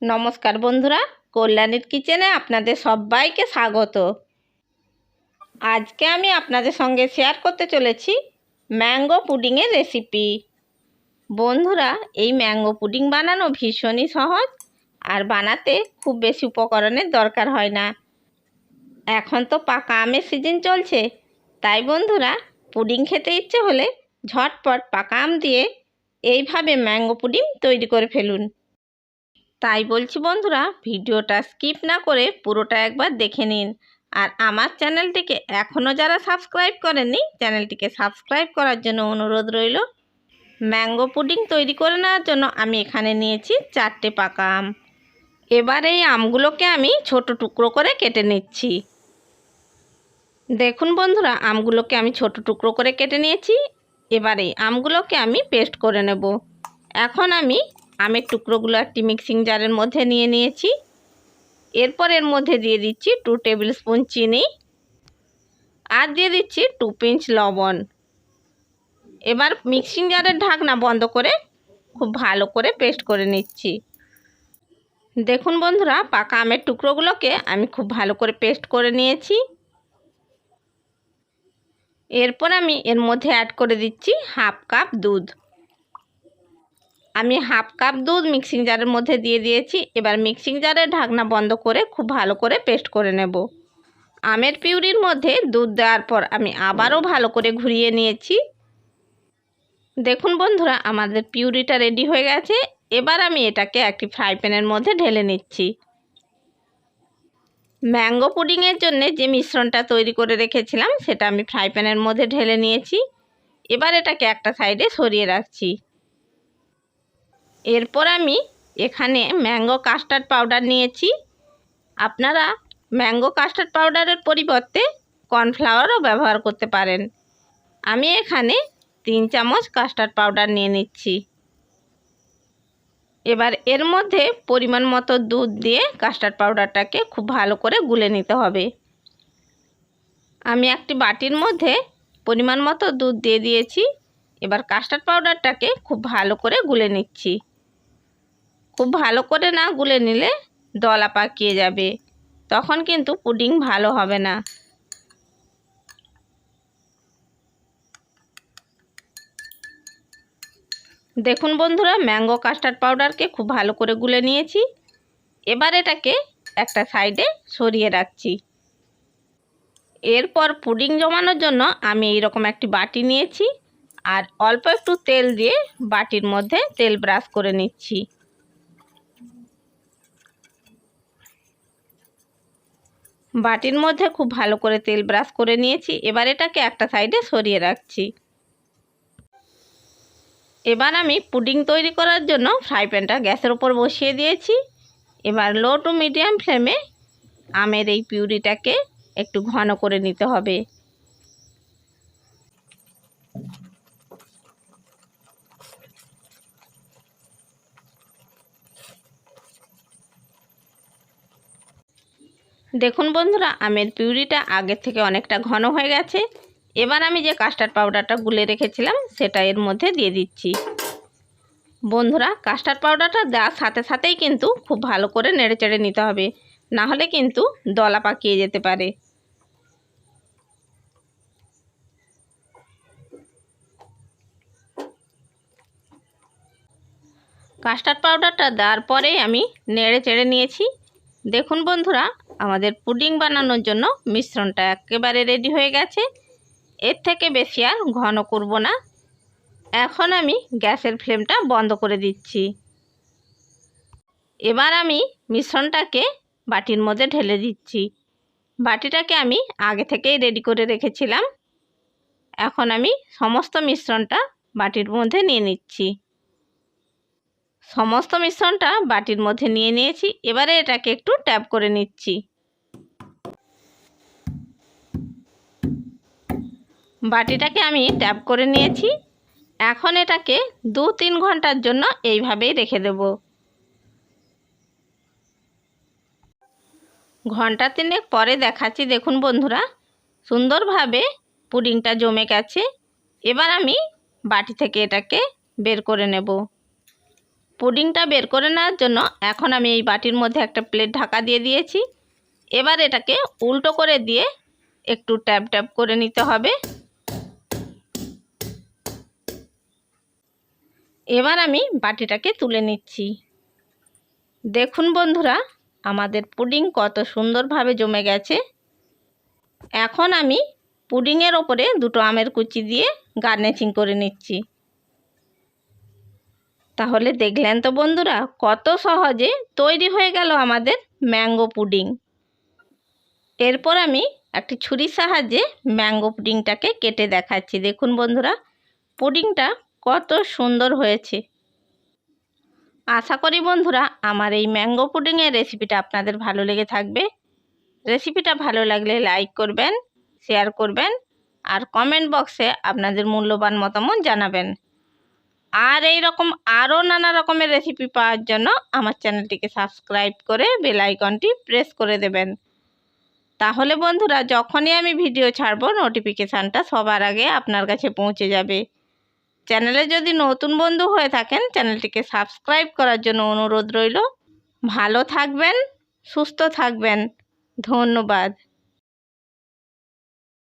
নমস্কার বন্ধুরা, কল্যাণীর কিচেনে আপনাদের সবাইকে স্বাগত। আজকে আমি আপনাদের সঙ্গে শেয়ার করতে চলেছি ম্যাঙ্গো পুডিংয়ের রেসিপি। বন্ধুরা, এই ম্যাঙ্গো পুডিং বানানো ভীষণই সহজ আর বানাতে খুব বেশি উপকরণের দরকার হয় না। এখন তো পাকা আমের সিজন চলছে, তাই বন্ধুরা পুডিং খেতে ইচ্ছে হলে ঝটপট পাকা আম দিয়ে এইভাবে ম্যাঙ্গো পুডিং তৈরি করে ফেলুন। তাই বলছি বন্ধুরা, ভিডিওটা স্কিপ না করে পুরোটা একবার দেখে নিন। আর আমার চ্যানেলটিকে এখনও যারা সাবস্ক্রাইব করেননি, চ্যানেলটিকে সাবস্ক্রাইব করার জন্য অনুরোধ রইল। ম্যাঙ্গো পুডিং তৈরি করে নেওয়ার জন্য আমি এখানে নিয়েছি 4টে পাকা আম। এবার এই আমগুলোকে আমি ছোট টুকরো করে কেটে নিচ্ছি। দেখুন বন্ধুরা, আমগুলোকে আমি ছোট টুকরো করে কেটে নিয়েছি। এবার এই আমগুলোকে আমি পেস্ট করে নেব। এখন আমি আমের টুকরোগুলো একটি মিক্সিং জারের মধ্যে নিয়ে নিয়েছি। এরপর এর মধ্যে দিয়ে দিচ্ছি 2 টেবিল স্পুন চিনি আর দিয়ে দিচ্ছি 2 পিঞ্চ লবণ। এবার মিক্সিং জারের ঢাকনা বন্ধ করে খুব ভালো করে পেস্ট করে নিচ্ছি। দেখুন বন্ধুরা, পাকা আমের টুকরোগুলোকে আমি খুব ভালো করে পেস্ট করে নিয়েছি। এরপর আমি এর মধ্যে অ্যাড করে দিচ্ছি হাফ কাপ দুধ। আমি হাফ কাপ দুধ মিক্সিং জারের মধ্যে দিয়ে দিয়েছি। এবার মিক্সিং জারের ঢাকনা বন্ধ করে খুব ভালো করে পেস্ট করে নেব। আমের পিউরির মধ্যে দুধ দেওয়ার পর আমি আবারও ভালো করে ঘুরিয়ে নিয়েছি। দেখুন বন্ধুরা, আমাদের পিউরিটা রেডি হয়ে গেছে। এবার আমি এটাকে একটি ফ্রাই প্যানের মধ্যে ঢেলে নিচ্ছি। ম্যাঙ্গো পুডিংয়ের জন্য যে মিশ্রণটা তৈরি করে রেখেছিলাম সেটা আমি ফ্রাই প্যানের মধ্যে ঢেলে নিয়েছি। এবার এটাকে একটা সাইডে সরিয়ে রাখছি। এরপর আমি এখানে ম্যাঙ্গো কাস্টার্ড পাউডার নিয়েছি। আপনারা ম্যাঙ্গো কাস্টার্ড পাউডারের পরিবর্তে কর্নফ্লাওয়ারও ব্যবহার করতে পারেন। আমি এখানে 3 চামচ কাস্টার্ড পাউডার নিয়ে নিচ্ছি। এবার এর মধ্যে পরিমাণ মতো দুধ দিয়ে কাস্টার্ড পাউডারটাকে খুব ভালো করে গুলে নিতে হবে। আমি একটি বাটির মধ্যে পরিমাণ মতো দুধ দিয়ে দিয়েছি। এবার কাস্টার্ড পাউডারটাকে খুব ভালো করে গুলে নিচ্ছি। খুব ভালো করে না গুলে নিলে দলা পাকিয়ে যাবে, তখন কিন্তু পুডিং ভালো হবে না। দেখুন বন্ধুরা, ম্যাঙ্গো কাস্টার্ড পাউডারকে খুব ভালো করে গুলে নিয়েছি। এবার এটাকে একটা সাইডে সরিয়ে রাখছি। এরপর পুডিং জমানোর জন্য আমি এইরকম একটি বাটি নিয়েছি আর অল্প একটু তেল দিয়ে বাটির মধ্যে তেল ব্রাশ করে নিচ্ছি। বাটির মধ্যে খুব ভালো করে তেল ব্রাশ করে নিয়েছি। এবার এটাকে একটা সাইডে সরিয়ে রাখছি। এবার আমি পুডিং তৈরি করার জন্য ফ্রাই প্যানটা গ্যাসের উপর বসিয়ে দিয়েছি। এবার লো টু মিডিয়াম ফ্লেমে আমের এই পিউরিটাকে একটু ঘন করে নিতে হবে। দেখুন বন্ধুরা, আমের পিউরিটা আগের থেকে অনেকটা ঘন হয়ে গেছে। এবার আমি যে কাস্টার্ড পাউডারটা গুলে রেখেছিলাম সেটা এর মধ্যে দিয়ে দিচ্ছি। বন্ধুরা, কাস্টার্ড পাউডারটা দেওয়ার সাথে সাথেই কিন্তু খুব ভালো করে নেড়েচেড়ে নিতে হবে, না হলে কিন্তু দলা পাকিয়ে যেতে পারে। কাস্টার্ড পাউডারটা দেওয়ার পরেই আমি নেড়ে চেড়ে নিয়েছি। দেখুন বন্ধুরা, আমাদের পুডিং বানানোর জন্য মিশ্রণটা একেবারে রেডি হয়ে গেছে। এর থেকে বেশি আর ঘন করব না। এখন আমি গ্যাসের ফ্লেমটা বন্ধ করে দিচ্ছি। এবার আমি মিশ্রণটাকে বাটির মধ্যে ঢেলে দিচ্ছি। বাটিটাকে আমি আগে থেকেই রেডি করে রেখেছিলাম। এখন আমি সমস্ত মিশ্রণটা বাটির মধ্যে নিয়ে নিচ্ছি। সমস্ত মিশ্রণটা বাটির মধ্যে নিয়ে নিয়েছি। এবারে এটাকে একটু ট্যাপ করে নিচ্ছি। বাটিটাকে আমি ট্যাপ করে নিয়েছি। এখন এটাকে 2-3 ঘন্টার জন্য এইভাবেই রেখে দেব। ঘন্টা 3 পরে দেখাচ্ছি। দেখুন বন্ধুরা, সুন্দরভাবে পুডিংটা জমে গেছে। এবার আমি বাটি থেকে এটাকে বের করে নেব। পুডিংটা বের করে নেওয়ার জন্য এখন আমি এই বাটির মধ্যে একটা প্লেট ঢাকা দিয়ে দিয়েছি। এবার এটাকে উল্টো করে দিয়ে একটু ট্যাপ ট্যাপ করে নিতে হবে। এবার আমি বাটিটাকে তুলে নিচ্ছি। দেখুন বন্ধুরা, আমাদের পুডিং কত সুন্দরভাবে জমে গেছে। এখন আমি পুডিংয়ের ওপরে দুটো আমের কুচি দিয়ে গার্নিশিং করে নিচ্ছি। তাহলে দেখলেন তো বন্ধুরা, কত সহজে তৈরি হয়ে গেল আমাদের ম্যাঙ্গো পুডিং। এরপর আমি একটি ছুরির সাহায্যে ম্যাঙ্গো পুডিংটাকে কেটে দেখাচ্ছি। দেখুন বন্ধুরা, পুডিংটা কত সুন্দর হয়েছে। আশা করি বন্ধুরা আমার এই ম্যাঙ্গো পুডিংয়ের রেসিপিটা আপনাদের ভালো লেগে থাকবে। রেসিপিটা ভালো লাগলে লাইক করবেন, শেয়ার করবেন আর কমেন্ট বক্সে আপনাদের মূল্যবান মতামত জানাবেন। আর এই রকম আরও নানা রকমের রেসিপি পাওয়ার জন্য আমার চ্যানেলটিকে সাবস্ক্রাইব করে বেল আইকনটি প্রেস করে দেবেন। তাহলে বন্ধুরা যখনই আমি ভিডিও ছাড়ব নোটিফিকেশানটা সবার আগে আপনার কাছে পৌঁছে যাবে। চ্যানেলে যদি নতুন বন্ধু হয়ে থাকেন চ্যানেলটিকে সাবস্ক্রাইব করার জন্য অনুরোধ রইল। ভালো থাকবেন, সুস্থ থাকবেন। ধন্যবাদ।